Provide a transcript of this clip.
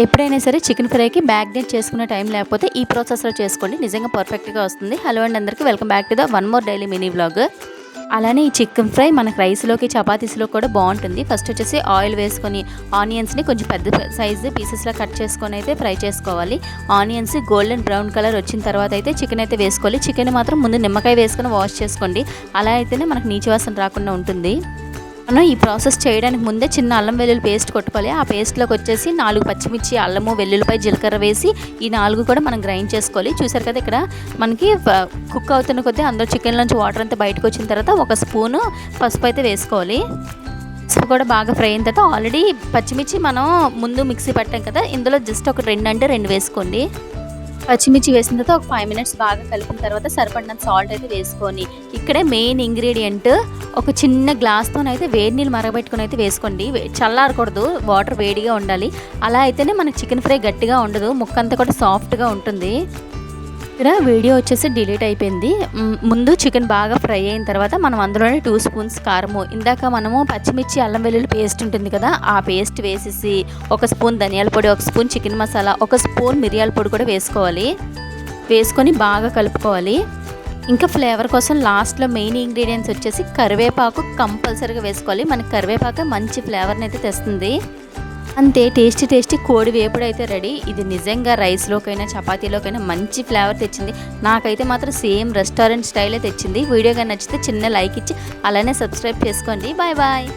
ఎప్పుడైనా సరే చికెన్ ఫ్రైకి మ్యాగ్నేట్ చేసుకునే టైం లేకపోతే ఈ ప్రాసెస్లో చేసుకోండి, నిజంగా పర్ఫెక్ట్గా వస్తుంది. హలో అండి అందరికీ, welcome back to the one more daily mini vlog. అలానే ఈ చికెన్ ఫ్రై మనకు రైస్లోకి చపాతీస్లో కూడా బాగుంటుంది. ఫస్ట్ వచ్చేసి ఆయిల్ వేసుకొని ఆనియన్స్ని కొంచెం పెద్ద సైజు పీసెస్లో కట్ చేసుకొని అయితే ఫ్రై చేసుకోవాలి. ఆనియన్స్ గోల్డెన్ బ్రౌన్ కలర్ వచ్చిన తర్వాత అయితే చికెన్ అయితే వేసుకోవాలి. చికెన్ మాత్రం ముందు నిమ్మకాయ వేసుకొని వాష్ చేసుకోండి, అలా అయితేనే మనకు నీచు వాసన రాకుండా ఉంటుంది. మనం ఈ ప్రాసెస్ చేయడానికి ముందే చిన్న అల్లం వెల్లుల్లి పేస్ట్ కొట్టుకోవాలి. ఆ పేస్ట్లోకి వచ్చేసి 4 పచ్చిమిర్చి, అల్లము, వెల్లుల్లిపాయ, జీలకర్ర వేసి ఈ 4 కూడా మనం గ్రైండ్ చేసుకోవాలి. చూసారు కదా, ఇక్కడ మనకి కుక్ అవుతున్న కొద్దీ అందులో చికెన్లోంచి వాటర్ అంతా బయటకు వచ్చిన తర్వాత 1 స్పూను పసుపు అయితే వేసుకోవాలి. పసుపు కూడా బాగా ఫ్రై అయిన తర్వాత ఆల్రెడీ పచ్చిమిర్చి మనం ముందు మిక్సీ పట్టాం కదా, ఇందులో జస్ట్ ఒక 2 అంటే 2 వేసుకోండి. పచ్చిమిర్చి వేసిన తర్వాత ఒక 5 మినిట్స్ బాగా కలిపిన తర్వాత సరిపడినంత సాల్ట్ అయితే వేసుకొని, ఇక్కడే మెయిన్ ఇంగ్రీడియంట్ ఒక చిన్న గ్లాస్తోనైతే వేడి నీళ్ళు మరగబెట్టుకుని అయితే వేసుకోండి. చల్లారకూడదు, వాటర్ వేడిగా ఉండాలి. అలా అయితేనే మనకి చికెన్ ఫ్రై గట్టిగా ఉండదు, ముక్కంతా కూడా సాఫ్ట్గా ఉంటుంది. ఇక్కడ వీడియో వచ్చేసి డిలీట్ అయిపోయింది. ముందు చికెన్ బాగా ఫ్రై అయిన తర్వాత మనం అందులోనే 2 స్పూన్స్ కారము, ఇందాక మనము పచ్చిమిర్చి అల్లం వెల్లుల్లి పేస్ట్ ఉంటుంది కదా, ఆ పేస్ట్ వేసేసి 1 స్పూన్ ధనియాల పొడి, 1 స్పూన్ చికెన్ మసాలా, 1 స్పూన్ మిరియాల పొడి కూడా వేసుకోవాలి. వేసుకొని బాగా కలుపుకోవాలి. ఇంకా ఫ్లేవర్ కోసం లాస్ట్లో మెయిన్ ఇంగ్రీడియంట్స్ వచ్చేసి కరివేపాకు కంపల్సరీగా వేసుకోవాలి. మనకి కరివేపాకు మంచి ఫ్లేవర్ని అయితే తెస్తుంది. అంతే, టేస్టీ కోడి వేపుడు అయితే రెడీ. ఇది నిజంగా రైస్లోకైనా చపాతీలోకైనా మంచి ఫ్లేవర్ తెచ్చింది. నాకైతే మాత్రం సేమ్ రెస్టారెంట్ స్టైలే తెచ్చింది. వీడియో కానీ నచ్చితే చిన్న లైక్ ఇచ్చి అలానే సబ్స్క్రైబ్ చేసుకోండి. Bye bye.